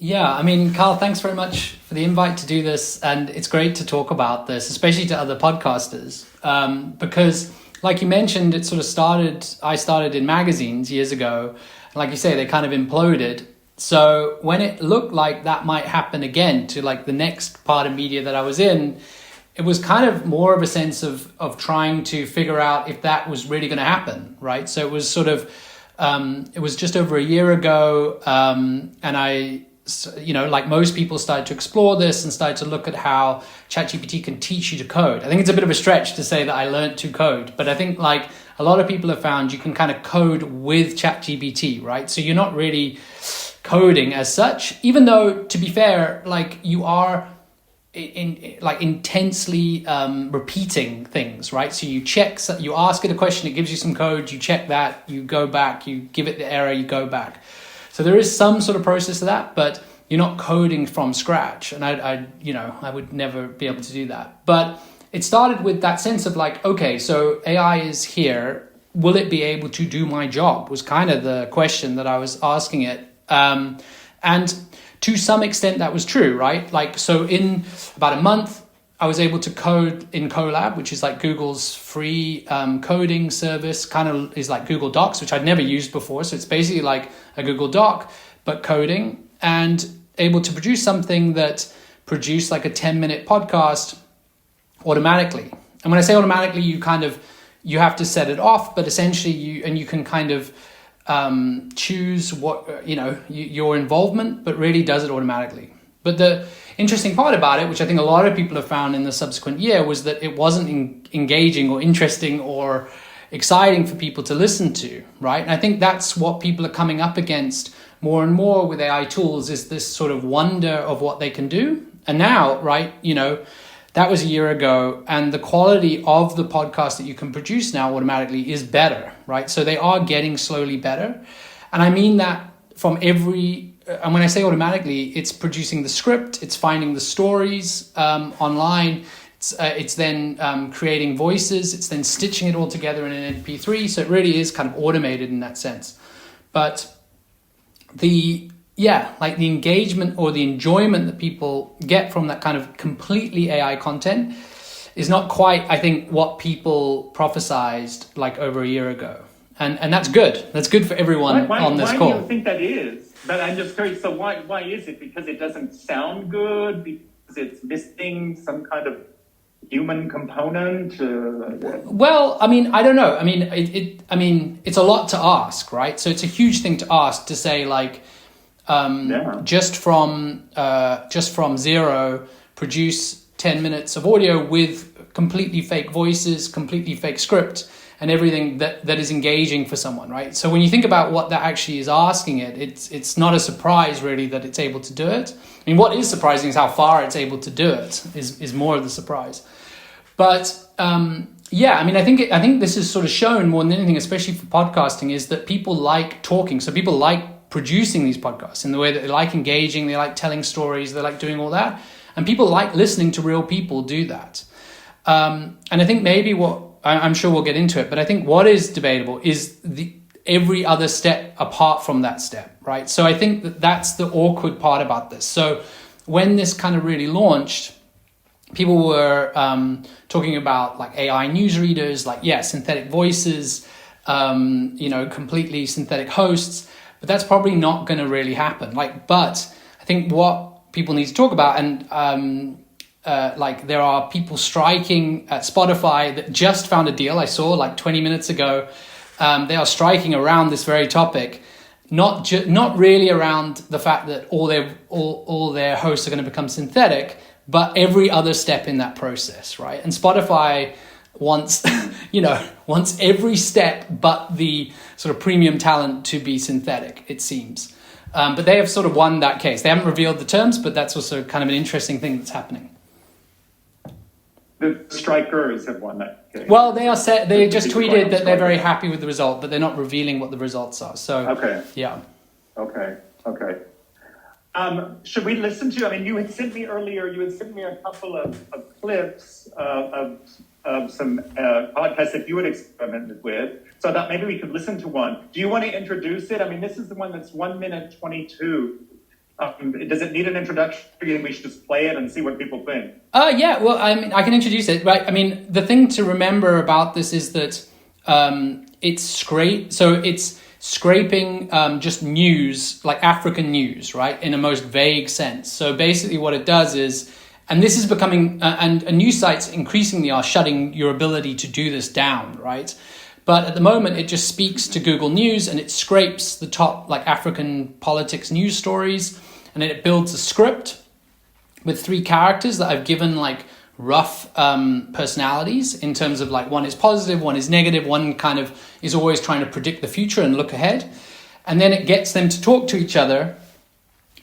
Yeah, I mean, Carl, thanks very much for the invite to do this. And it's great to talk about this, especially to other podcasters, because like you mentioned, I started in magazines years ago. And like you say, they kind of imploded. So when it looked like that might happen again to like the next part of media that I was in, it was kind of more of a sense of trying to figure out if that was really going to happen, right? So it was sort of, it was just over a year ago, and I, like most people, started to explore this and started to look at how ChatGPT can teach you to code. I think it's a bit of a stretch to say that I learned to code, but I think like a lot of people have found you can kind of code with ChatGPT, right? So you're not really coding as such, even though, to be fair, like you are intensely repeating things, right? So you ask it a question, it gives you some code, you check that, you go back, you give it the error, you go back. So there is some sort of process to that, but you're not coding from scratch. And I would never be able to do that. But it started with that sense of like, okay, so AI is here. Will it be able to do my job? Was kind of the question that I was asking it. And to some extent that was true, right? Like, so in about a month, I was able to code in Colab, which is like Google's free coding service, kind of is like Google Docs, which I'd never used before. So it's basically like a Google Doc, but coding, and able to produce something that produced like a 10-minute podcast automatically. And when I say automatically, you have to set it off, but essentially you can kind of choose what, your involvement, but really does it automatically. But the interesting part about it, which I think a lot of people have found in the subsequent year, was that it wasn't engaging or interesting or exciting for people to listen to, right? And I think that's what people are coming up against more and more with AI tools, is this sort of wonder of what they can do. And now, right, that was a year ago, and the quality of the podcast that you can produce now automatically is better, right? So they are getting slowly better. And I mean that from and when I say automatically, it's producing the script, it's finding the stories online, it's then creating voices, it's then stitching it all together in an MP3. So it really is kind of automated in that sense. But the engagement or the enjoyment that people get from that kind of completely AI content is not quite, I think, what people prophesized like over a year ago. And that's good. That's good for everyone on this call. Why do you think that is? But I'm just curious, so why is it? Because it doesn't sound good? Because it's missing some kind of human component? Well, I mean, I don't know. I mean, it's a lot to ask, right? So it's a huge thing to ask, to say like, just from zero, produce 10 minutes of audio with completely fake voices, completely fake script, and everything that is engaging for someone, right? So when you think about what that actually is asking it's not a surprise really that it's able to do it. I mean, what is surprising is how far it's able to do it is more of the surprise. But I mean, I think this is sort of shown more than anything, especially for podcasting, is that people like talking. So people like producing these podcasts in the way that they like engaging, they like telling stories, they like doing all that. And people like listening to real people do that. And I think maybe I'm sure we'll get into it, but I think what is debatable is every other step apart from that step, right? So I think that's the awkward part about this. So when this kind of really launched, people were talking about like AI newsreaders, like, synthetic voices, completely synthetic hosts, but that's probably not going to really happen. But I think what people need to talk about, and there are people striking at Spotify that just found a deal. I saw like 20 minutes ago. They are striking around this very topic, not really around the fact that all their hosts are going to become synthetic, but every other step in that process, right? And Spotify wants every step but the sort of premium talent to be synthetic, it seems. But they have sort of won that case. They haven't revealed the terms, but that's also kind of an interesting thing that's happening. The strikers have won that case. Well, they just tweeted that they're very happy with the result, but they're not revealing what the results are. So, okay. Yeah. Okay. Should we listen to, you had sent me earlier, a couple of clips of some podcasts that you had experimented with. So I thought maybe we could listen to one. Do you want to introduce it? This is the one that's 1 minute 22. Does it need an introduction? Do you think we should just play it and see what people think? Yeah, well, I mean, I can introduce it, right? I mean, the thing to remember about this is that it's scraping just news, like African news, right, in a most vague sense. So basically what it does is, and this is becoming, and news sites increasingly are shutting your ability to do this down, right? But at the moment, it just speaks to Google News and it scrapes the top like African politics news stories, and then it builds a script with 3 characters that I've given like rough personalities in terms of like one is positive, one is negative, one kind of is always trying to predict the future and look ahead. And then it gets them to talk to each other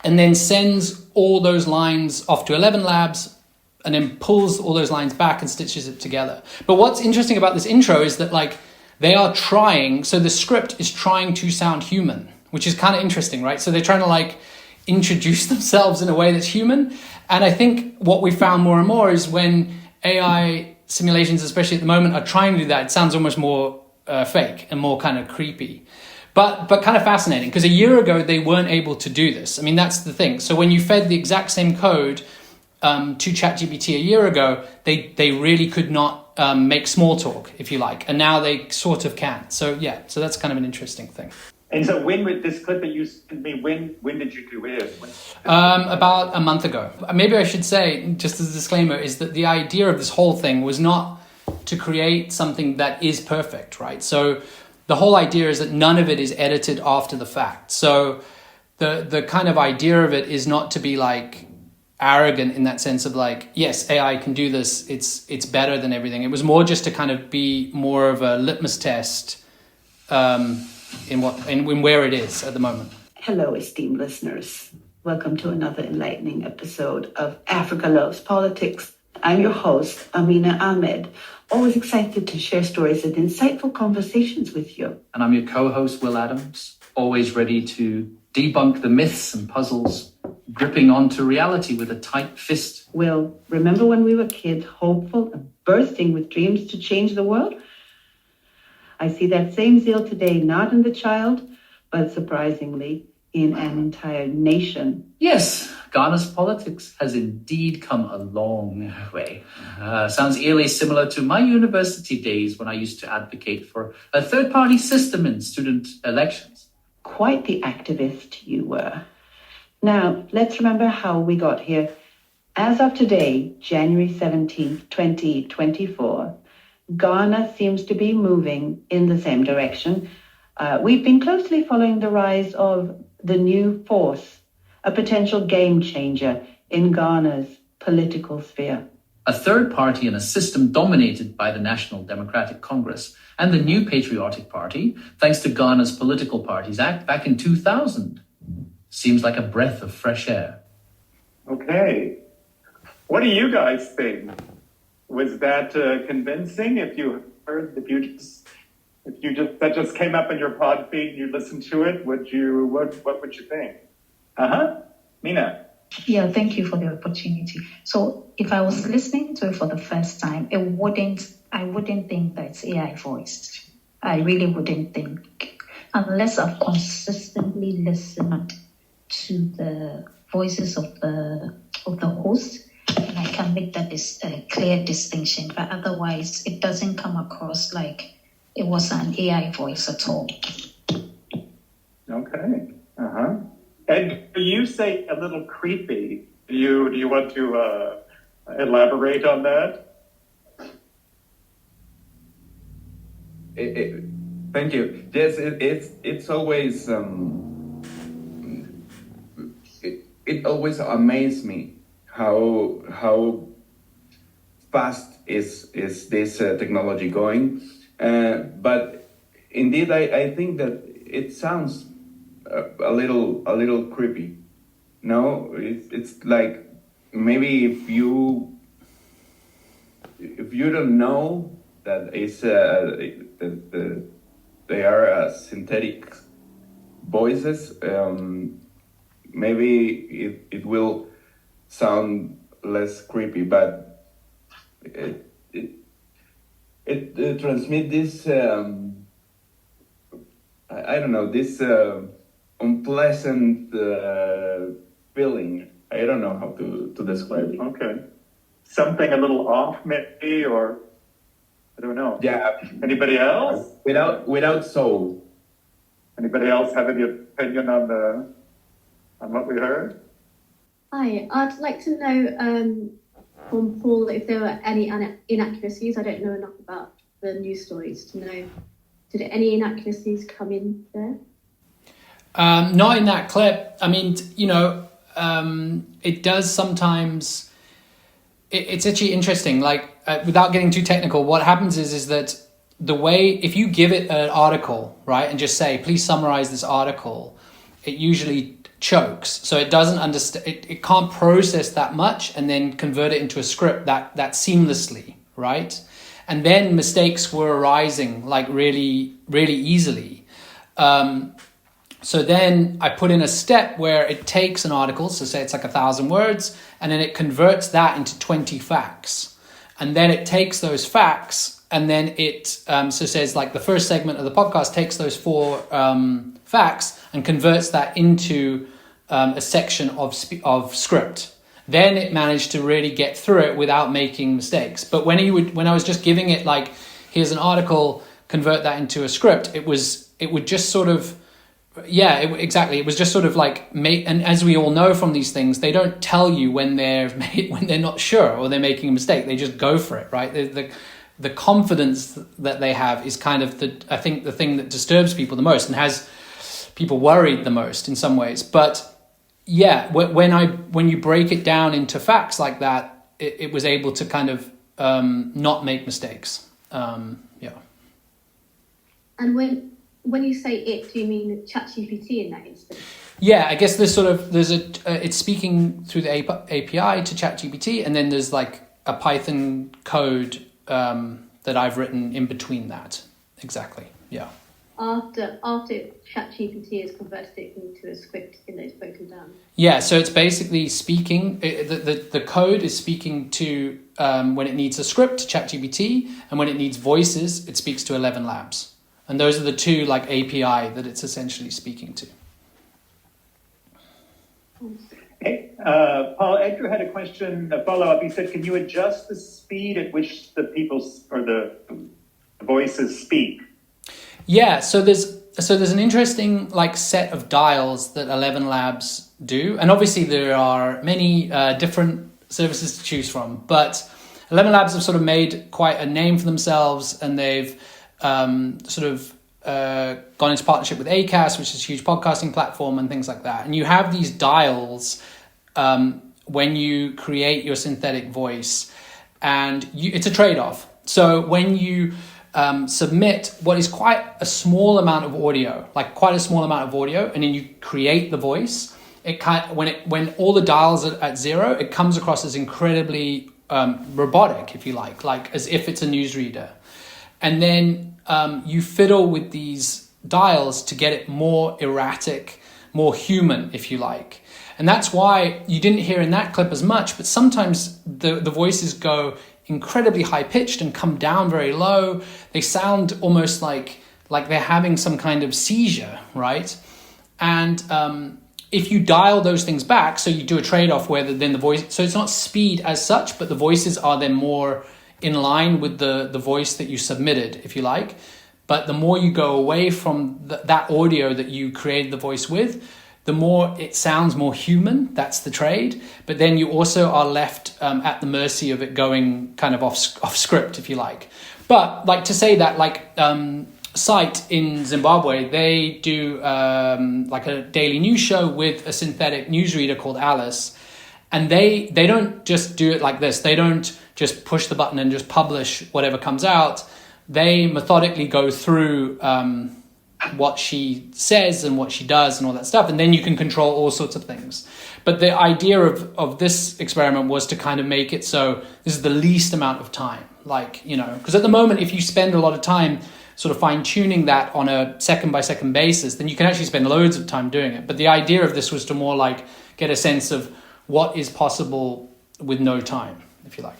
and then sends all those lines off to 11 labs and then pulls all those lines back and stitches it together. But what's interesting about this intro is that like they are trying, so the script is trying to sound human, which is kind of interesting, right? So they're trying to like introduce themselves in a way that's human. And I think what we found more and more is when AI simulations, especially at the moment, are trying to do that, it sounds almost more fake and more kind of creepy. But kind of fascinating, because a year ago, they weren't able to do this. I mean, that's the thing. So when you fed the exact same code to ChatGPT a year ago, they really could not make small talk, if you like. And now they sort of can. So yeah, so that's kind of an interesting thing. And so when with this clip that you sent me, when did you do it? About a month ago. Maybe I should say, just as a disclaimer, is that the idea of this whole thing was not to create something that is perfect, right? So the whole idea is that none of it is edited after the fact. So the kind of idea of it is not to be like arrogant in that sense of like, yes, AI can do this, it's better than everything. It was more just to kind of be more of a litmus test in where it is at the moment. Hello, esteemed listeners. Welcome to another enlightening episode of Africa Loves Politics. I'm your host, Amina Ahmed, always excited to share stories and insightful conversations with you. And I'm your co-host, Will Adams, always ready to debunk the myths and puzzles, gripping onto reality with a tight fist. Will, remember when we were kids, hopeful and bursting with dreams to change the world? I see that same zeal today, not in the child, but surprisingly, in an entire nation. Yes, Ghana's politics has indeed come a long way. Sounds eerily similar to my university days when I used to advocate for a third-party system in student elections. Quite the activist you were. Now, let's remember how we got here. As of today, January 17th, 2024, Ghana seems to be moving in the same direction. We've been closely following the rise of the new force, a potential game changer in Ghana's political sphere. A third party in a system dominated by the National Democratic Congress and the New Patriotic Party, thanks to Ghana's Political Parties Act back in 2000. Seems like a breath of fresh air. Okay. What do you guys think? Was that convincing? If you that just came up in your pod feed and you listened to it, what would you think? Mina. Yeah, thank you for the opportunity. So if I was listening to it for the first time, I wouldn't think that it's AI voiced. I really wouldn't think, unless I've consistently listened to the voices of the host, and I can make that clear distinction. But otherwise, it doesn't come across like it was an AI voice at all. Okay. And you say a little creepy. Do you want to elaborate on that? Thank you. Yes, it's always it always amazes me how fast is this technology going. But indeed, I think that it sounds a little creepy. No, it's like maybe if you don't know that it's they are synthetic voices, maybe it will sound less creepy, but it transmits this I don't know, this unpleasant feeling. I don't know how to describe it. Okay. Something a little off, maybe, or I don't know. Yeah. Anybody else? Without soul. Anybody else have any opinion on what we heard? Hi, I'd like to know from Paul if there were any inaccuracies. I don't know enough about the news stories to know. Did any inaccuracies come in there? Not in that clip. I mean, it does sometimes. It's actually interesting. Like, without getting too technical, what happens is that the way, if you give it an article, right, and just say, please summarize this article, it usually chokes. So it doesn't understand. It can't process that much and then convert it into a script that seamlessly, right? And then mistakes were arising like really, really easily. So then I put in a step where it takes an article, so say it's like 1,000 words, and then it converts that into 20 facts. And then it takes those facts, and then it says like the first segment of the podcast takes those 4 facts and converts that into a section of script. Then it managed to really get through it without making mistakes. But when I was just giving it like, here's an article, convert that into a script, it would just sort of, exactly. It was just sort of like, and as we all know from these things, they don't tell you when they're not sure or they're making a mistake. They just go for it, right? The confidence that they have is kind of I think the thing that disturbs people the most and has people worried the most in some ways. But yeah, when you break it down into facts like that, it was able to kind of not make mistakes. And when you say it, do you mean ChatGPT in that instance? Yeah, I guess it's speaking through the API to ChatGPT, and then there's like a Python code that I've written in between that. Exactly. Yeah. After ChatGPT has converted it into a script and it's broken down. Yeah, so it's basically speaking. The code is speaking to when it needs a script to ChatGPT, and when it needs voices, it speaks to 11 Labs. And those are the 2 like API that it's essentially speaking to. Hey, Paul, Edgar had a question, a follow-up. He said, can you adjust the speed at which the people or the voices speak? Yeah, so there's an interesting like set of dials that 11 Labs do. And obviously there are many different services to choose from. But 11 Labs have sort of made quite a name for themselves, and they've gone into partnership with Acast, which is a huge podcasting platform, and things like that. And you have these dials when you create your synthetic voice, and it's a trade-off. So when you submit what is quite a small amount of audio, and then you create the voice, when all the dials are at 0, it comes across as incredibly robotic, if you like as if it's a newsreader. And then you fiddle with these dials to get it more erratic, more human, if you like. And that's why you didn't hear in that clip as much, but sometimes the voices go incredibly high-pitched and come down very low. They sound almost like they're having some kind of seizure, right? And if you dial those things back, so you do a trade-off where then the voice, so it's not speed as such, but the voices are then more in line with the voice that you submitted, if you like. But the more you go away from that audio that you created the voice with, the more it sounds more human. That's the trade. But then you also are left at the mercy of it going kind of off script, if you like. But like to say that, like Site in Zimbabwe, they do like a daily news show with a synthetic newsreader called Alice. And they don't just do it like this. They don't just push the button and just publish whatever comes out. They methodically go through what she says and what she does and all that stuff. And then you can control all sorts of things. But the idea of this experiment was to kind of make it so this is the least amount of time. Like, because at the moment, if you spend a lot of time sort of fine-tuning that on a second-by-second basis, then you can actually spend loads of time doing it. But the idea of this was to more like get a sense of what is possible with no time, if you like.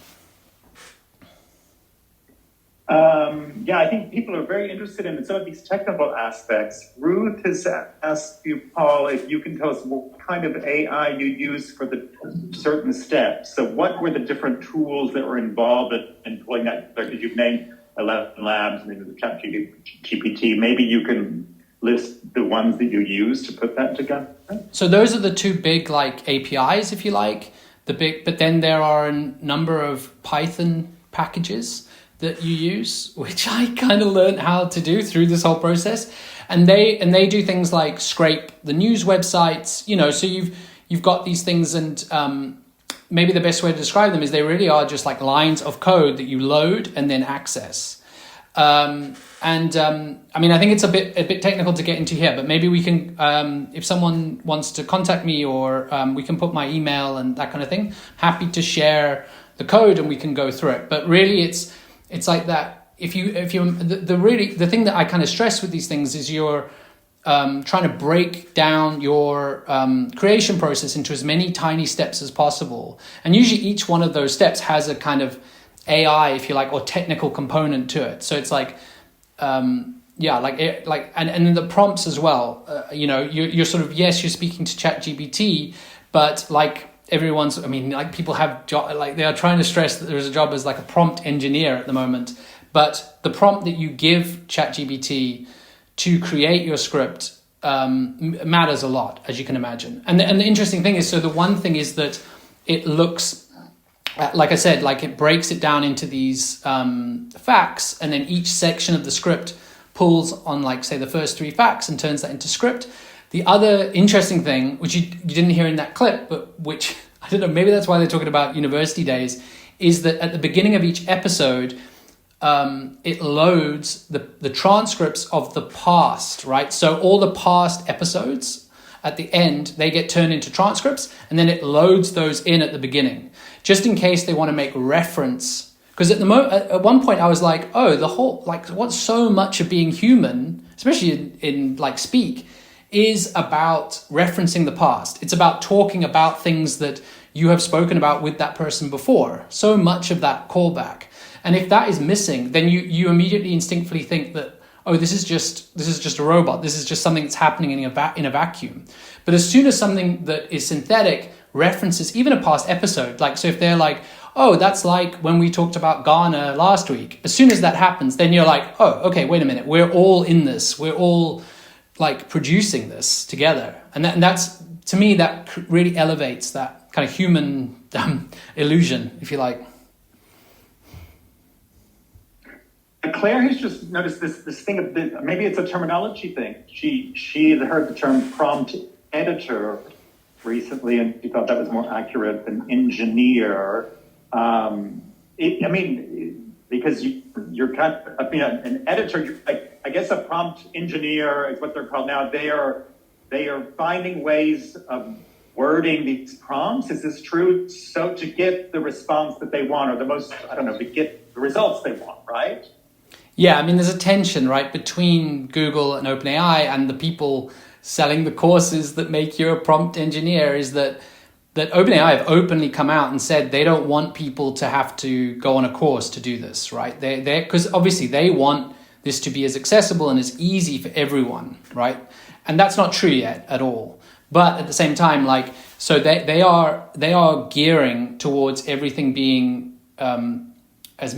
Yeah, I think people are very interested in some of these technical aspects. Ruth has asked you, Paul, if you can tell us what kind of AI you use for the certain steps. So what were the different tools that were involved in pulling that? Because you've named 11 labs, maybe the ChatGPT. Maybe you can list the ones that you use to put that together. So those are the two big like APIs, if you like. But then there are a number of Python packages that you use, which I kind of learned how to do through this whole process, and they do things like scrape the news websites, so you've got these things, and maybe the best way to describe them is they really are just like lines of code that you load and then access. I think it's a bit technical to get into here, but maybe we can, if someone wants to contact me, or we can put my email and that kind of thing, happy to share the code and we can go through it. But really it's like that. If you the thing that I kind of stress with these things is you're trying to break down your creation process into as many tiny steps as possible. And usually each one of those steps has a kind of AI, if you like, or technical component to it. So it's like, and then the prompts as well. You're sort of, yes, you're speaking to ChatGPT, but like people have they are trying to stress that there's a job as like a prompt engineer at the moment. But the prompt that you give ChatGPT to create your script matters a lot, as you can imagine. And the interesting thing is, so the one thing is that it looks, like I said, like it breaks it down into these facts, and then each section of the script pulls on, like, say, the first 3 facts and turns that into script. The other interesting thing, which you didn't hear in that clip, but which, I don't know, maybe that's why they're talking about university days, is that at the beginning of each episode, it loads the transcripts of the past, right? So all the past episodes, at the end, they get turned into transcripts, and then it loads those in at the beginning, just in case they want to make reference. Because at one point I was like, oh, the whole, like, what's so much of being human, especially in like speak, is about referencing the past. It's about talking about things that you have spoken about with that person before. So much of that callback. And if that is missing, then you immediately instinctively think that, oh, this is just a robot. This is just something that's happening in a vacuum. But as soon as something that is synthetic references even a past episode, like, so if they're like, oh, that's like when we talked about Ghana last week. As soon as that happens, then you're like, oh, okay, wait a minute. We're all in this. We're all like producing this together. And that's, to me, that really elevates that kind of human illusion, if you like. Claire has just noticed this thing of maybe it's a terminology thing. She had heard the term prompt editor recently, and she thought that was more accurate than engineer. Because you're kind of, an editor. I guess a prompt engineer is what they're called now. They are finding ways of wording these prompts. Is this true? So to get the response that they want, or to get the results they want, right? Yeah, there's a tension, right, between Google and OpenAI and the people selling the courses that make you a prompt engineer, is that OpenAI have openly come out and said they don't want people to have to go on a course to do this, right? Because obviously they want this to be as accessible and as easy for everyone, right? And that's not true yet at all. But at the same time, so they are gearing towards everything being as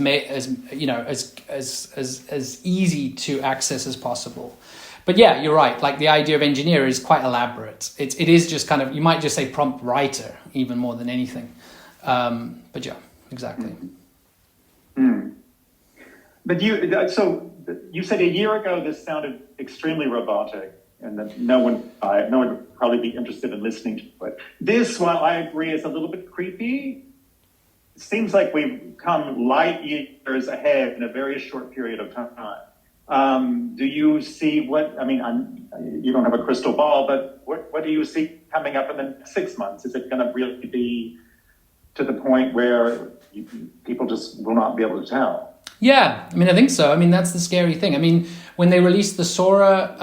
easy to access as possible. But yeah, you're right. Like, the idea of engineer is quite elaborate. It is just kind of, you might just say prompt writer even more than anything. But yeah, exactly. Mm. But you said a year ago this sounded extremely robotic, and that no one would probably be interested in listening to it. This, while I agree, is a little bit creepy. It seems like we've come light years ahead in a very short period of time. Do you see you don't have a crystal ball, but what do you see coming up in the next 6 months? Is it going to really be to the point where people just will not be able to tell? Yeah, I think so. That's the scary thing. When they released the Sora,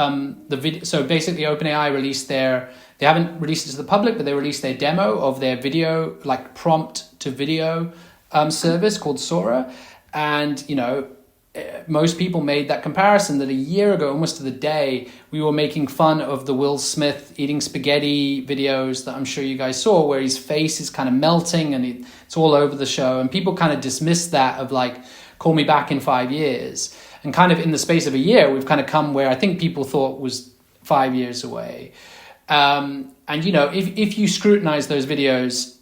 the video, so basically OpenAI released they haven't released it to the public, but they released their demo of their video, like prompt to video service called Sora. And, most people made that comparison that a year ago, almost to the day, we were making fun of the Will Smith eating spaghetti videos that I'm sure you guys saw, where his face is kind of melting and it's all over the show. And people kind of dismissed that of like, call me back in 5 years. And kind of in the space of a year, we've kind of come where I think people thought was 5 years away. And, if you scrutinize those videos,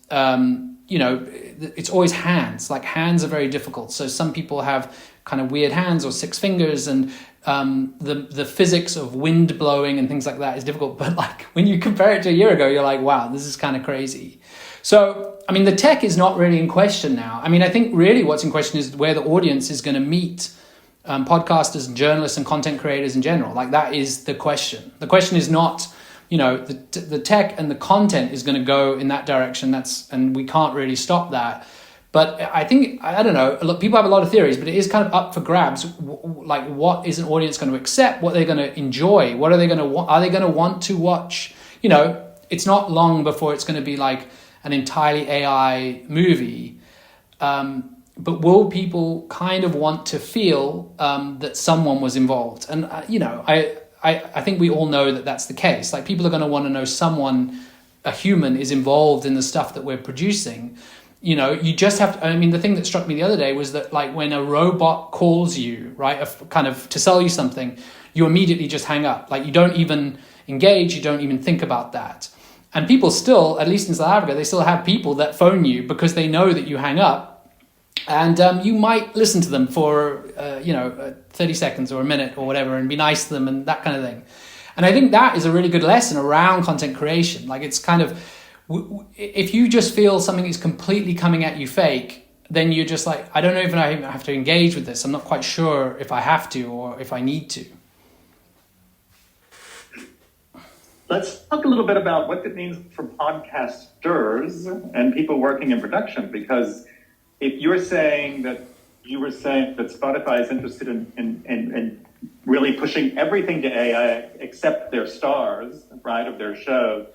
it's always hands. Like hands are very difficult. So some people have kind of weird hands or 6 fingers, and the physics of wind blowing and things like that is difficult. But like when you compare it to a year ago, you're like, wow, this is kind of crazy. So, I mean, the tech is not really in question now. I mean, I think really what's in question is where the audience is going to meet podcasters and journalists and content creators in general. Like that is the question. The question is not, the tech and the content is going to go in that direction. And we can't really stop that. But I think, I don't know, look, people have a lot of theories, but it is kind of up for grabs. Like, what is an audience going to accept? What they're going to enjoy? What are they going to want? Are they going to want to watch? It's not long before it's going to be like an entirely AI movie. But will people kind of want to feel that someone was involved? And, I think we all know that that's the case. Like, people are going to want to know a human is involved in the stuff that we're producing. You just have to, the thing that struck me the other day was that like when a robot calls you, right, kind of to sell you something, you immediately just hang up. Like you don't even engage, you don't even think about that. And people still, at least in South Africa, they still have people that phone you because they know that you hang up, and you might listen to them for, 30 seconds or a minute or whatever and be nice to them and that kind of thing. And I think that is a really good lesson around content creation. Like it's kind of, if you just feel something is completely coming at you fake, then you're just like, I don't know if I have to engage with this. I'm not quite sure if I have to or if I need to. Let's talk a little bit about what it means for podcasters and people working in production, because if you were saying that Spotify is interested in really pushing everything to AI except their stars, right, of their shows,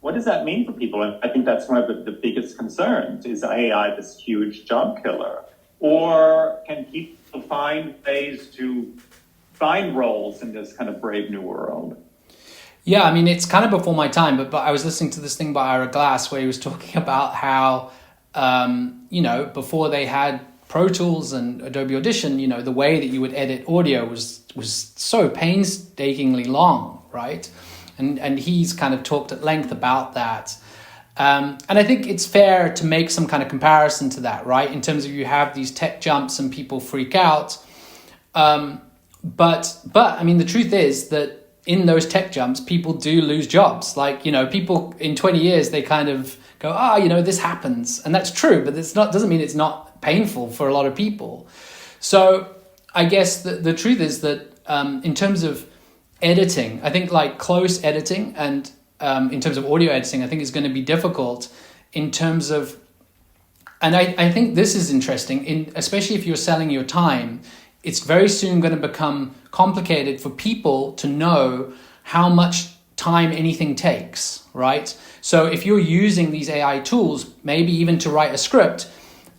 what does that mean for people? And I think that's one of the biggest concerns. Is AI this huge job killer? Or can people find ways to find roles in this kind of brave new world? Yeah, it's kind of before my time, but I was listening to this thing by Ira Glass where he was talking about how, before they had Pro Tools and Adobe Audition, the way that you would edit audio was so painstakingly long, right? And he's kind of talked at length about that. And I think it's fair to make some kind of comparison to that, right? In terms of you have these tech jumps and people freak out. But the truth is that in those tech jumps, people do lose jobs. Like, people in 20 years, they kind of go, this happens. And that's true, but doesn't mean it's not painful for a lot of people. So I guess the truth is that in terms of editing, I think like close editing and in terms of audio editing, I think is going to be difficult in terms of, and I think this is interesting, especially if you're selling your time, it's very soon going to become complicated for people to know how much time anything takes, right? So if you're using these AI tools, maybe even to write a script,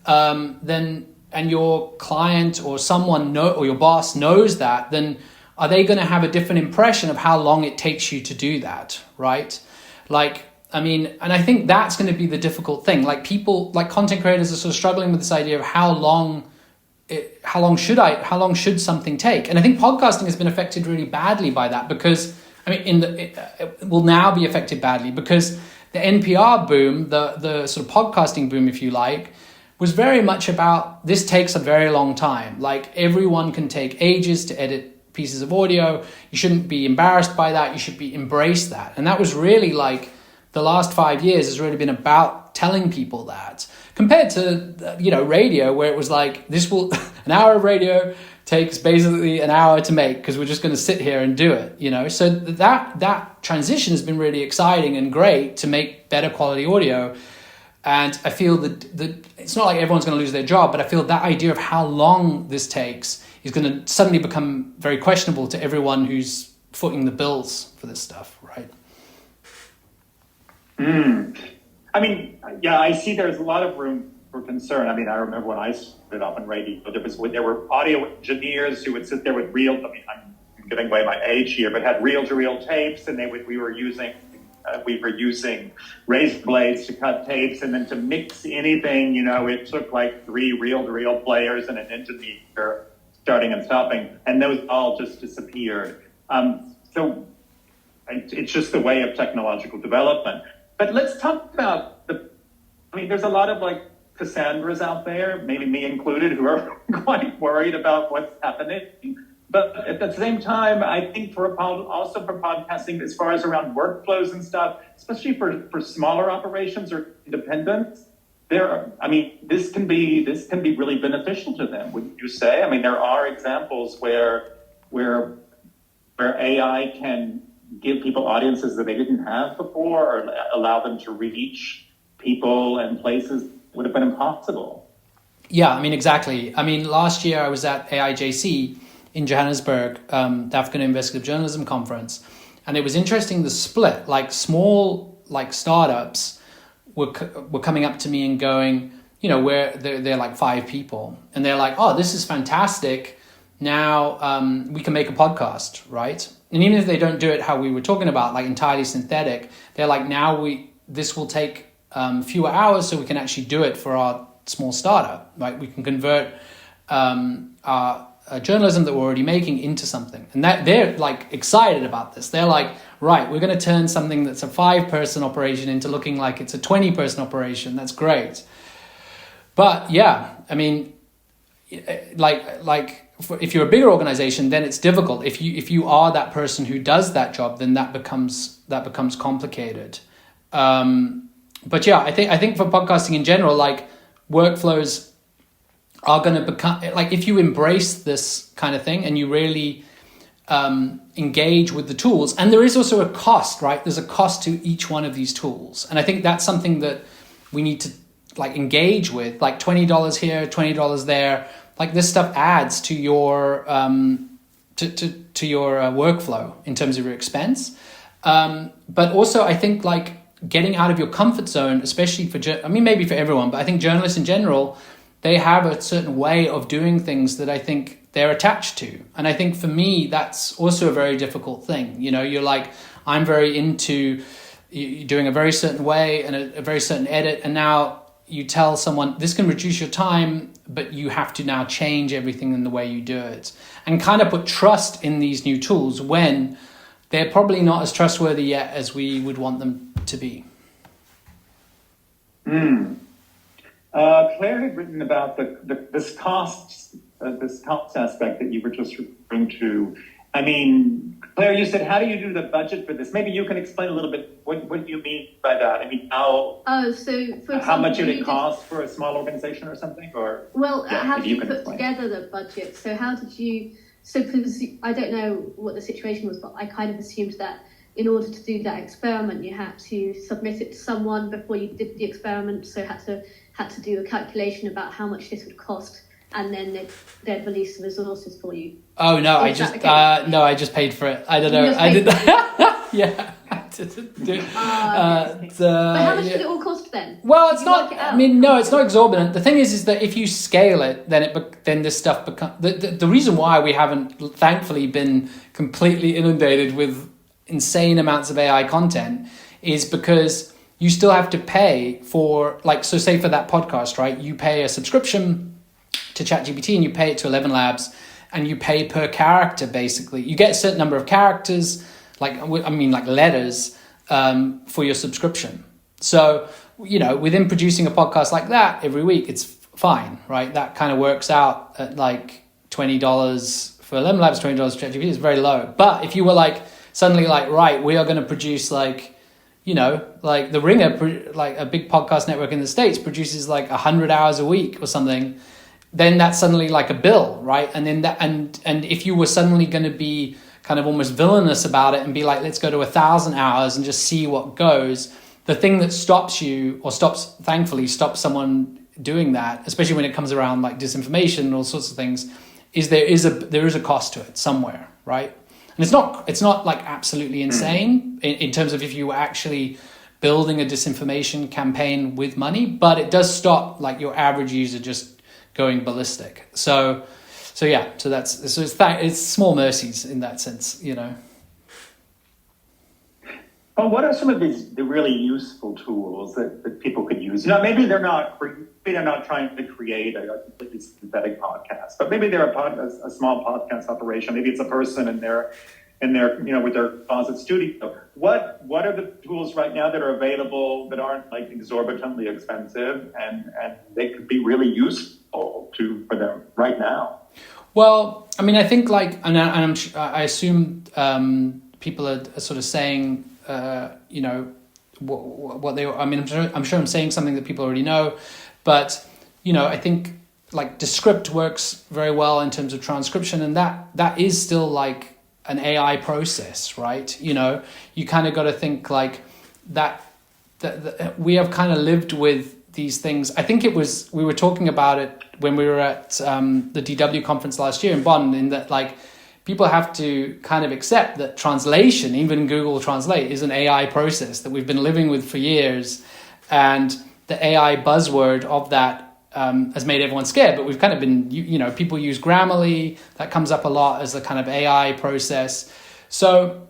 then and your client or someone or your boss knows that, then are they going to have a different impression of how long it takes you to do that, right? And I think that's going to be the difficult thing. Like people, like content creators are sort of struggling with this idea of how long should something take? And I think podcasting has been affected really badly by that because, it will now be affected badly because the NPR boom, the sort of podcasting boom, if you like, was very much about this takes a very long time. Like everyone can take ages to edit pieces of audio. You shouldn't be embarrassed by that. You should embrace that. And that was really like the last 5 years has really been about telling people that, compared to, radio, where it was like, an hour of radio takes basically an hour to make because we're just going to sit here and do it, So that transition has been really exciting and great to make better quality audio. And I feel that it's not like everyone's going to lose their job, but I feel that idea of how long this takes is going to suddenly become very questionable to everyone who's footing the bills for this stuff, right? I see there's a lot of room for concern. I mean, I remember when I started off on radio, there were audio engineers who would sit there with reel. I mean, I'm giving away my age here, but had reel-to-reel tapes, and we were using razor blades to cut tapes, and then to mix anything, it took like 3 reel-to-reel players and an engineer starting and stopping, and those all just disappeared. So it's just the way of technological development. But let's talk about there's a lot of like Cassandras out there, maybe me included, who are quite worried about what's happening. But at the same time, I think also for podcasting, as far as around workflows and stuff, especially for smaller operations or independents, this can be really beneficial to them, wouldn't you say? I mean, there are examples where AI can give people audiences that they didn't have before, or allow them to reach people and places that would have been impossible. Yeah, I mean, exactly. I mean, last year I was at AIJC in Johannesburg, the African Investigative Journalism Conference, and it was interesting, the split, like small startups were coming up to me and going, where they're like 5 people, and they're like, oh, this is fantastic. Now we can make a podcast, right? And even if they don't do it how we were talking about, like entirely synthetic, they're like, now this will take fewer hours, so we can actually do it for our small startup, right? We can convert our journalism that we're already making into something. And that they're like excited about this. They're like, right, we're going to turn something that's a 5-person operation into looking like it's a 20-person operation. That's great. But yeah, I mean, if you're a bigger organization, then it's difficult. If you are that person who does that job, then that becomes complicated. But yeah, I think for podcasting in general, like workflows are going to become, like, if you embrace this kind of thing and you really engage with the tools, and there is also a cost, right? There's a cost to each one of these tools, and I think that's something that we need to like engage with, like $20 here, $20 there. Like this stuff adds to your to your workflow in terms of your expense. But also, I think like getting out of your comfort zone, especially maybe for everyone, but I think journalists in general, they have a certain way of doing things that I think they're attached to. And I think for me, that's also a very difficult thing. You're like, I'm very into doing a very certain way and a very certain edit. And now you tell someone this can reduce your time, but you have to now change everything in the way you do it and kind of put trust in these new tools when they're probably not as trustworthy yet as we would want them to be. Claire had written about this cost aspect that you were just referring to. I mean, Claire, you said, how do you do the budget for this? Maybe you can explain a little bit what you mean by that. I mean, how much would it cost for a small organization or something? Or how did you put together the budget? So how did you? So I don't know what the situation was, but I kind of assumed that in order to do that experiment, you had to submit it to someone before you did the experiment. So had to do a calculation about how much this would cost, and then they'd release the resources for you. Oh no, I just paid for it. I don't know. I did that. Yeah. But how much did it all cost then? Well, it's not. It's not exorbitant. The thing is that if you scale it, then this stuff becomes the reason why we haven't, thankfully, been completely inundated with insane amounts of AI content is because you still have to pay for, like, so say for that podcast, right? You pay a subscription to ChatGPT and you pay it to 11 Labs, and you pay per character. Basically, you get a certain number of characters, like letters, for your subscription. So, within producing a podcast like that every week, it's fine, right? That kind of works out at like $20 for 11 Labs, $20 for ChatGPT is very low. But if you were like suddenly like, right, we are going to produce like The Ringer, like a big podcast network in the States, produces like 100 hours a week or something, then that's suddenly like a bill, right? And then and if you were suddenly going to be kind of almost villainous about it and be like, let's go to 1,000 hours and just see what goes, the thing that thankfully stops someone doing that, especially when it comes around like disinformation and all sorts of things, is there is a cost to it somewhere, right? And it's not like absolutely insane in terms of if you were actually building a disinformation campaign with money, but it does stop like your average user just going ballistic. So it's small mercies in that sense, you know. Well, what are some of the really useful tools that people could use? You know, maybe they're not trying to create a completely synthetic podcast, but maybe they're a small podcast operation. Maybe it's a person in their with their closet studio. What are the tools right now that are available that aren't like exorbitantly expensive and they could be really useful for them right now? Well, I mean, I think like, I assume people are sort of saying, you know, what they. I mean, I'm sure I'm saying something that people already know, but you know, I think like Descript works very well in terms of transcription, and that is still like an AI process, right? You know, you kind of got to think like that we have kind of lived with these things. I think we were talking about it when we were at the DW conference last year in Bonn, in that like people have to kind of accept that translation, even Google Translate, is an AI process that we've been living with for years. And the AI buzzword of that has made everyone scared, but we've kind of been, you know, people use Grammarly, that comes up a lot as a kind of AI process. So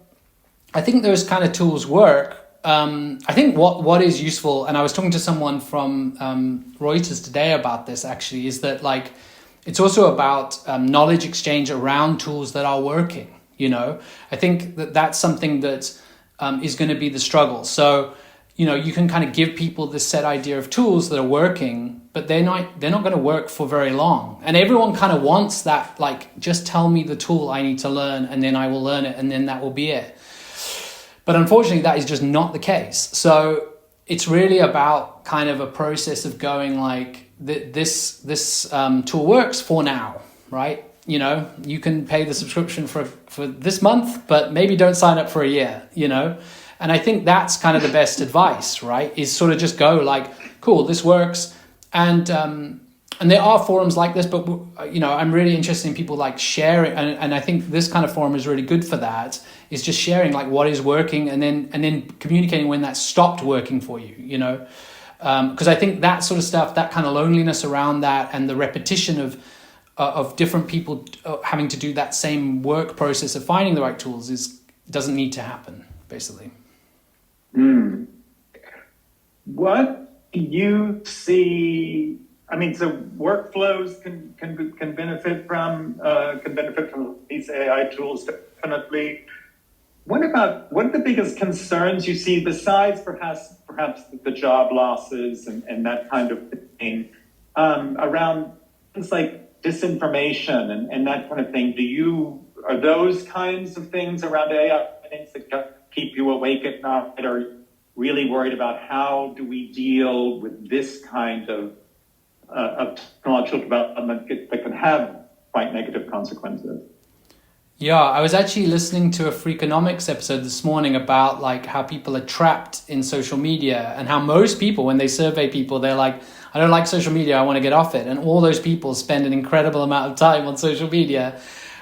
I think those kind of tools work. I think what is useful, and I was talking to someone from Reuters today about this actually, is that like, it's also about knowledge exchange around tools that are working, you know. I think that's something that is going to be the struggle. So, you know, you can kind of give people this set idea of tools that are working, but they're not going to work for very long. And everyone kind of wants that, like, just tell me the tool I need to learn and then I will learn it and then that will be it. But unfortunately, that is just not the case. So it's really about kind of a process of going like, this tool works for now, right? You know, you can pay the subscription for this month, but maybe don't sign up for a year, you know? And I think that's kind of the best advice, right? Is sort of just go like, cool, this works. And there are forums like this, but, you know, I'm really interested in people like sharing. And I think this kind of forum is really good for that, is just sharing like what is working and then communicating when that stopped working for you, you know? Because I think that sort of stuff, that kind of loneliness around that and the repetition of different people having to do that same work process of finding the right tools doesn't need to happen, basically. What do you see? I mean, so workflows can benefit from these AI tools, definitely. What are the biggest concerns you see besides perhaps the job losses and that kind of thing around things like disinformation and that kind of thing? Are those kinds of things around AI things that keep you awake at night? Are you really worried about how do we deal with this kind of technological development that can have quite negative consequences? Yeah, I was actually listening to a Freakonomics episode this morning about like how people are trapped in social media and how most people, when they survey people, they're like, I don't like social media, I want to get off it. And all those people spend an incredible amount of time on social media.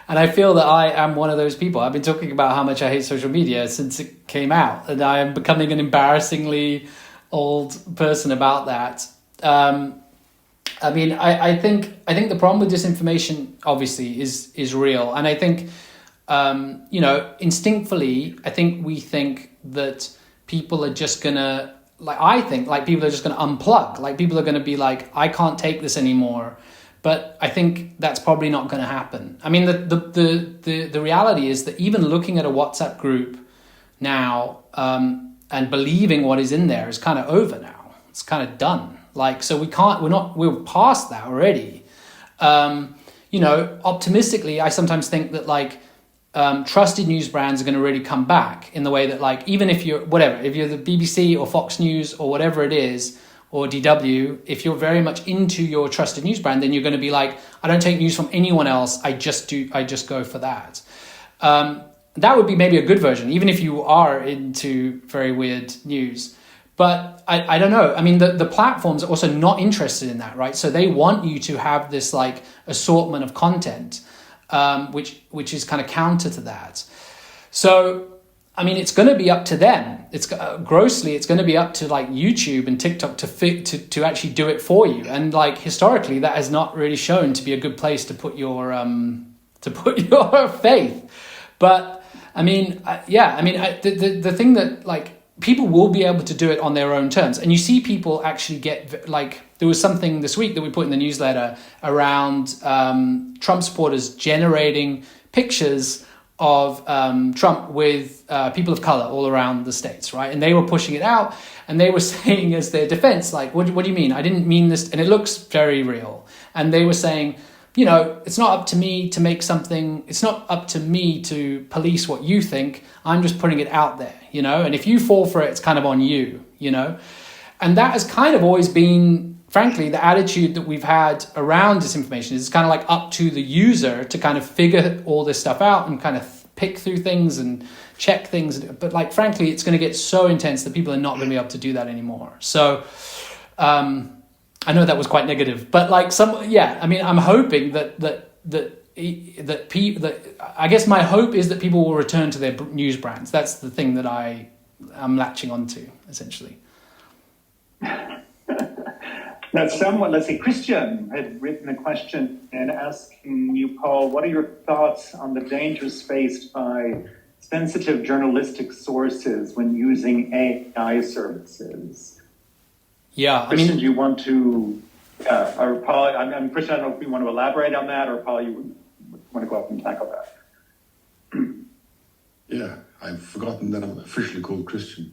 And I feel that I am one of those people. I've been talking about how much I hate social media since it came out. And I am becoming an embarrassingly old person about that. I mean, I think the problem with disinformation obviously is real, and I think you know, instinctively, I think we think that people are just gonna people are just gonna unplug. Like people are gonna be like, I can't take this anymore. But I think that's probably not going to happen. I mean, the reality is that even looking at a WhatsApp group now and believing what is in there is kind of over now. It's kind of done. Like, so we're past that already. You know, optimistically, I sometimes think that like trusted news brands are going to really come back in the way that like, even if you're the BBC or Fox News or whatever it is, or DW, if you're very much into your trusted news brand, then you're going to be like, I don't take news from anyone else. I just go for that. That would be maybe a good version, even if you are into very weird news. But I don't know. I mean, the platforms are also not interested in that, right? So they want you to have this like assortment of content, which is kind of counter to that. So I mean, it's going to be up to them. It's going to be up to like YouTube and TikTok to actually do it for you. And like historically, that has not really shown to be a good place to put your faith. But I mean, the thing that like people will be able to do it on their own terms, and you see people actually get like there was something this week that we put in the newsletter around Trump supporters generating pictures of Trump with people of color all around the states, right? And they were pushing it out, and they were saying as their defense, like, what do you mean? I didn't mean this, and it looks very real. And they were saying, you know, it's not up to me to make something, it's not up to me to police what you think, I'm just putting it out there, you know? And if you fall for it, it's kind of on you, you know? And that has kind of always been, frankly, the attitude that we've had around disinformation is it's kind of like up to the user to kind of figure all this stuff out and kind of pick through things and check things. But like, frankly, it's going to get so intense that people are not going to be able to do that anymore. So I know that was quite negative, but like I mean, I'm hoping that I guess my hope is that people will return to their news brands. That's the thing that I'm latching onto, essentially. Now, someone, let's say Christian, had written a question and asking you, Paul, what are your thoughts on the dangers faced by sensitive journalistic sources when using AI services? Yeah, Christian, I mean, do you want to, or Paul, I'm Christian, I don't know if you want to elaborate on that, or Paul, you want to go up and tackle that? Yeah, I've forgotten that I'm officially called Christian.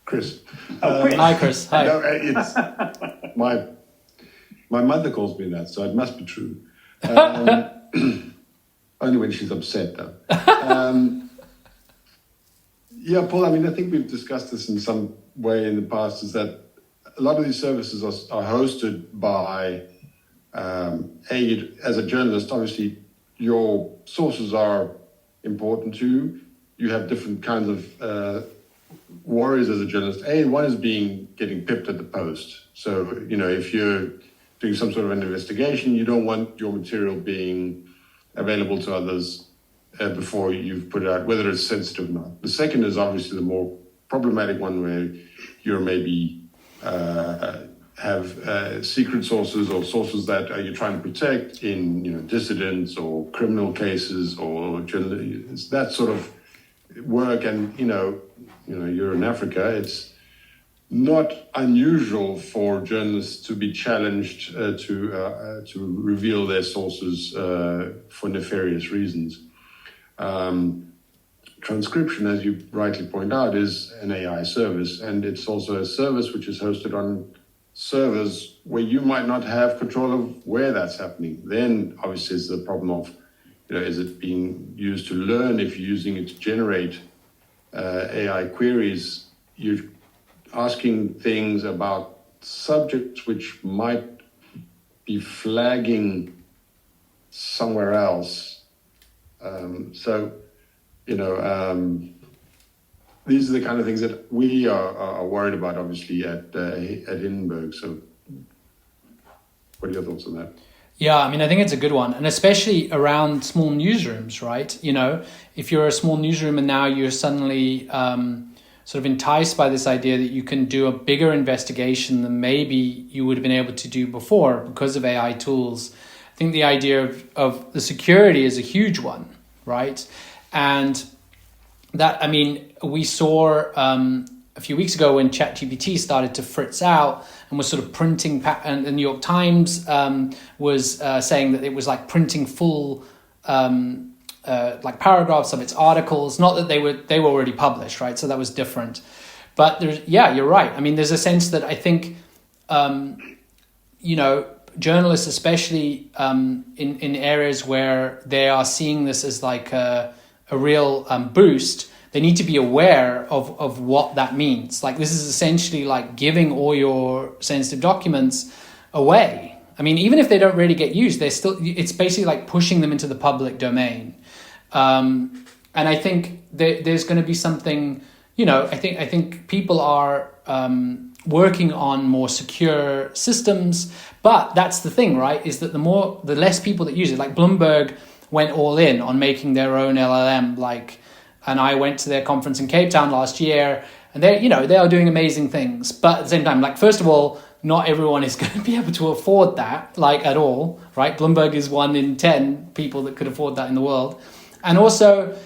Chris. Chris. Hi, Chris. Hi. No, it's my mother calls me that, so it must be true. Only when she's upset, though. Yeah, Paul, I mean, I think we've discussed this in some way in the past, is that a lot of these services are hosted by, as a journalist, obviously, your sources are important too. You have different kinds of worries as a journalist. One is getting pipped at the post. So, you know, if you're doing some sort of an investigation, you don't want your material being available to others before you've put it out, whether it's sensitive or not. The second is obviously the more problematic one, where you're maybe have secret sources or sources that you're trying to protect in, you know, dissidents or criminal cases or that sort of work. And, you know, you're in Africa, it's not unusual for journalists to be challenged to reveal their sources for nefarious reasons. Transcription, as you rightly point out, is an AI service, and it's also a service which is hosted on servers where you might not have control of where that's happening. Then, obviously, it's the problem of, you know, is it being used to learn? If you're using it to generate AI queries, you're asking things about subjects which might be flagging somewhere else. So, you know, these are the kind of things that we are worried about, obviously, at Hindenburg. So what are your thoughts on that? Yeah, I mean, I think it's a good one, and especially around small newsrooms, right? You know, if you're a small newsroom and now you're suddenly sort of enticed by this idea that you can do a bigger investigation than maybe you would have been able to do before because of AI tools, I think the idea of the security is a huge one, right? And that, I mean, we saw a few weeks ago when ChatGPT started to fritz out and was sort of printing, and the New York Times was saying that it was like printing full like paragraphs of its articles. Not that they were already published, right? So that was different. But you're right. I mean, there's a sense that I think, you know, journalists, especially in areas where they are seeing this as like a real boost, they need to be aware of what that means. Like, this is essentially like giving all your sensitive documents away. I mean, even if they don't really get used, it's basically like pushing them into the public domain. And I think there's going to be something, you know, I think people are working on more secure systems, but that's the thing, right? Is that the less people that use it, like Bloomberg went all in on making their own LLM, like and I went to their conference in Cape Town last year, and they are doing amazing things. But at the same time, like, first of all, not everyone is going to be able to afford that, like, at all, right? Bloomberg is 1 in 10 people that could afford that in the world. And also,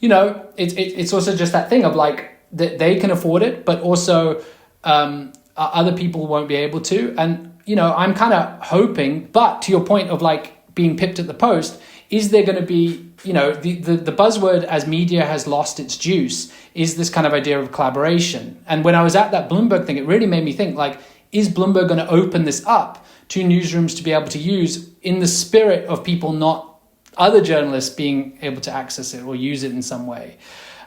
it's also just that thing of like, that they can afford it, but also other people won't be able to. And, I'm kind of hoping, but to your point of like being pipped at the post, is there going to be, the buzzword as media has lost its juice is this kind of idea of collaboration. And when I was at that Bloomberg thing, it really made me think, like, is Bloomberg going to open this up to newsrooms to be able to use in the spirit of people, not other journalists being able to access it or use it in some way?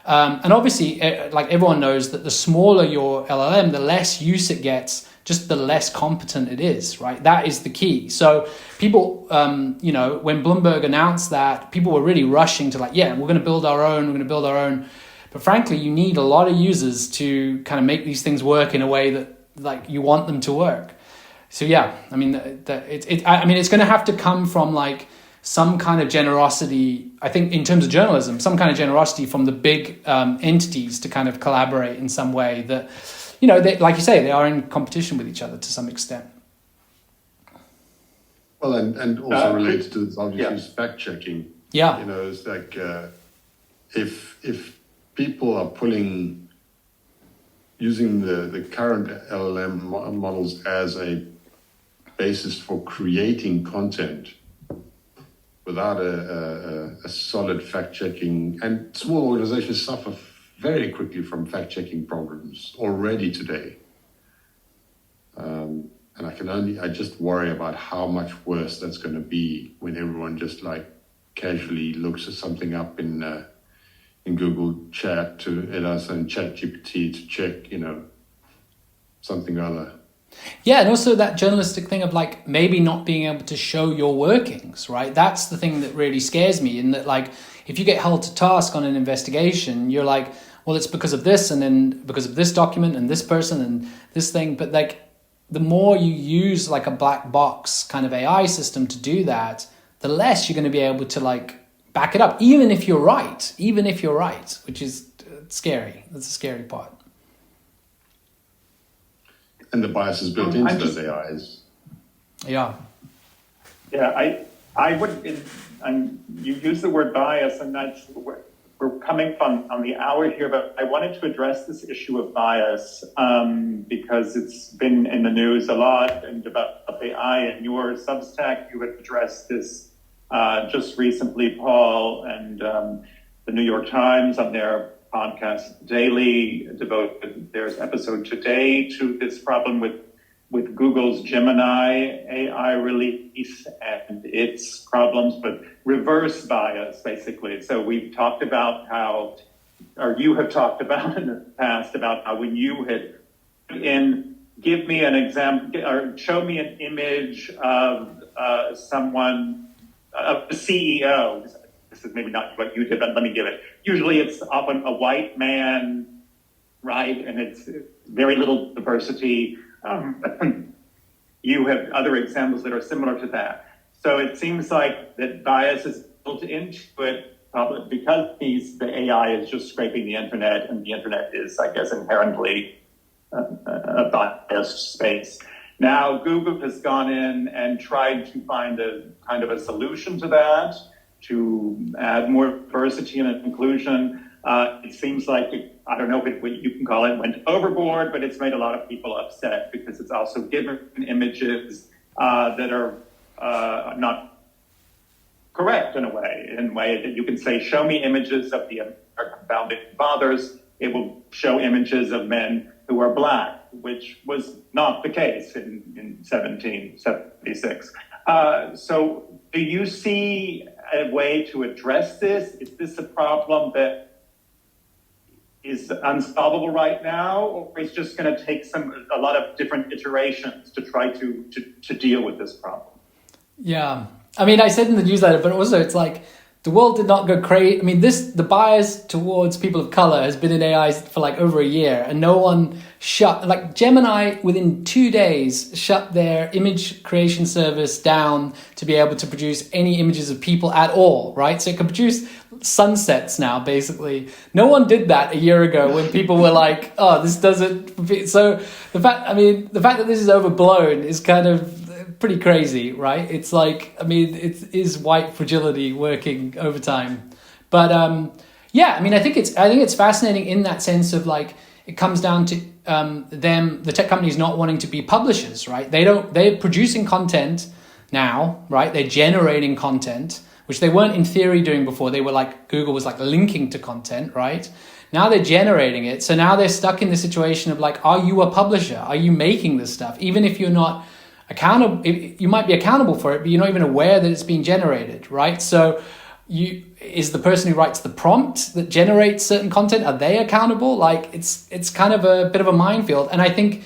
And obviously, like everyone knows that the smaller your LLM, the less use it gets, just the less competent it is, right? That is the key. So people, when Bloomberg announced that, people were really rushing to like, yeah, we're going to build our own. But frankly, you need a lot of users to kind of make these things work in a way that like you want them to work. So yeah, I mean, it's going to have to come from like some kind of generosity, I think, in terms of journalism, some kind of generosity from the big entities to kind of collaborate in some way that, they, like you say, they are in competition with each other to some extent. Well, and also related to this, obviously, is fact checking. Yeah. It's like if people are using the current LLM models as a basis for creating content without a solid fact-checking, and small organizations suffer very quickly from fact-checking problems already today. And I just worry about how much worse that's going to be when everyone just like casually looks at something up in Google Chat and ChatGPT to check, something other. Yeah, and also that journalistic thing of like maybe not being able to show your workings, right? That's the thing that really scares me, in that like if you get held to task on an investigation, you're like, well, it's because of this, and then because of this document and this person and this thing. But like the more you use like a black box kind of AI system to do that, the less you're going to be able to like back it up, even if you're right, which is scary. That's the scary part. And the bias is built into those AIs. Yeah. Yeah, I would, you use the word bias, and that's, we're coming on the hour here, but I wanted to address this issue of bias because it's been in the news a lot, and about AI and your Substack, you had addressed this just recently, Paul, and the New York Times on their podcast Daily devoted there's episode today to this problem with Google's Gemini AI release and its problems, but reverse bias, basically. So we've talked about how, or you have talked about in the past, about how when you had give me an example, or show me an image of someone, of the CEO. This is maybe not what you did, but let me give it. Usually it's often a white man, right? And it's very little diversity. You have other examples that are similar to that. So it seems like that bias is built into it, probably because the AI is just scraping the internet, and the internet is, I guess, inherently a biased space. Now, Google has gone in and tried to find a kind of a solution to that, to add more diversity and inclusion. It seems like, I don't know what you can call it, went overboard, but it's made a lot of people upset because it's also given images that are not correct in a way that you can say, show me images of the American founding fathers. It will show images of men who are black, which was not the case in 1776. So do you see a way to address this? Is this a problem that is unsolvable right now, or is just going to take a lot of different iterations to try to deal with this problem? Yeah. I mean, I said in the newsletter, but also it's like the world did not go crazy. I mean, the bias towards people of color has been in AI for like over a year, and no one like Gemini within 2 days shut their image creation service down to be able to produce any images of people at all, right? So it can produce sunsets now, basically. No one did that a year ago when people were like, oh, this doesn't. So the fact that this is overblown is kind of pretty crazy, right? It's like, I mean, it is white fragility working overtime. But yeah, I mean, I think it's fascinating in that sense of like, it comes down to the tech companies not wanting to be publishers, right? They're producing content now, right? They're generating content, which they weren't in theory doing before. They were like, Google was like linking to content, right? Now they're generating it. So now they're stuck in the situation of like, are you a publisher? Are you making this stuff? Even if you're not accountable, you might be accountable for it, but you're not even aware that it's being generated, right? So is the person who writes the prompt that generates certain content, are they accountable? Like it's kind of a bit of a minefield. And I think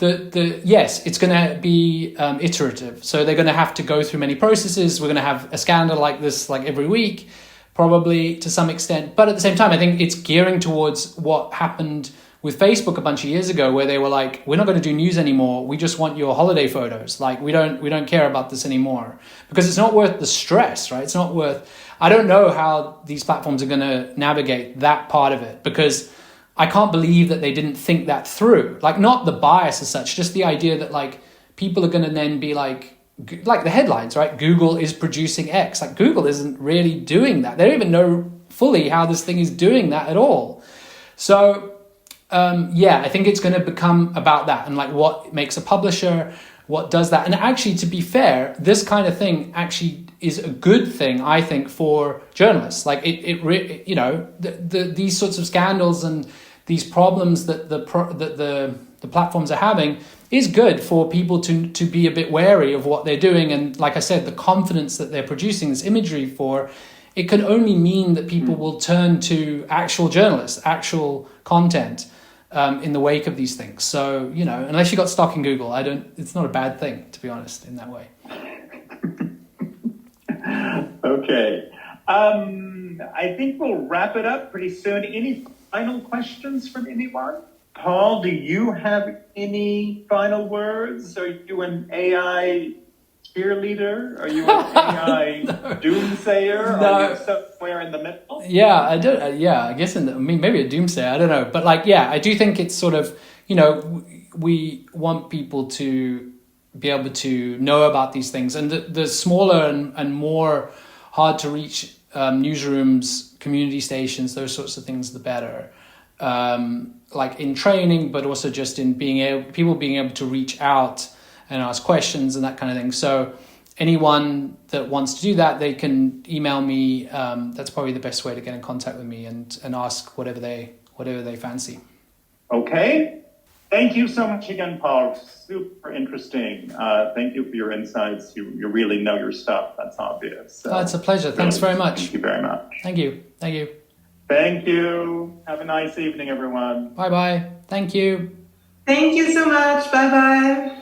yes, it's going to be iterative. So they're going to have to go through many processes. We're going to have a scandal like this like every week, probably to some extent. But at the same time, I think it's gearing towards what happened with Facebook a bunch of years ago, where they were like, we're not going to do news anymore. We just want your holiday photos. Like we don't care about this anymore, because it's not worth the stress, right? It's not worth. I don't know how these platforms are going to navigate that part of it, because I can't believe that they didn't think that through. Like not the bias as such, just the idea that like people are going to then be like the headlines, right? Google is producing X. Like Google isn't really doing that. They don't even know fully how this thing is doing that at all. So yeah, I think it's going to become about that, and like what makes a publisher, what does that. And actually, to be fair, this kind of thing actually is a good thing, I think, for journalists. Like you know, these sorts of scandals and these problems that the platforms are having is good for people to be a bit wary of what they're doing. And like I said, the confidence that they're producing this imagery for, it can only mean that people will turn to actual journalists, actual content in the wake of these things. So, you know, unless you got stock in Google, it's not a bad thing, to be honest, in that way. Okay. I think we'll wrap it up pretty soon. Any final questions from anyone? Paul, do you have any final words? Are you an AI cheerleader? Are you an AI doomsayer? No. Are you somewhere in the middle? Yeah, I don't. Yeah, I guess maybe a doomsayer. I don't know, but like, yeah, I do think it's sort of, you know, we want people to be able to know about these things, and the smaller and more hard to reach newsrooms, community stations, those sorts of things, the better. Like in training, but also just in people being able to reach out and ask questions and that kind of thing. So anyone that wants to do that, they can email me. That's probably the best way to get in contact with me and ask whatever they fancy. Okay. Thank you so much again, Paul. Super interesting. Thank you for your insights. You really know your stuff. That's obvious. So, it's a pleasure. Thanks very much. Thank you very much. Thank you. Thank you. Thank you. Have a nice evening, everyone. Bye-bye. Thank you. Thank you so much. Bye-bye.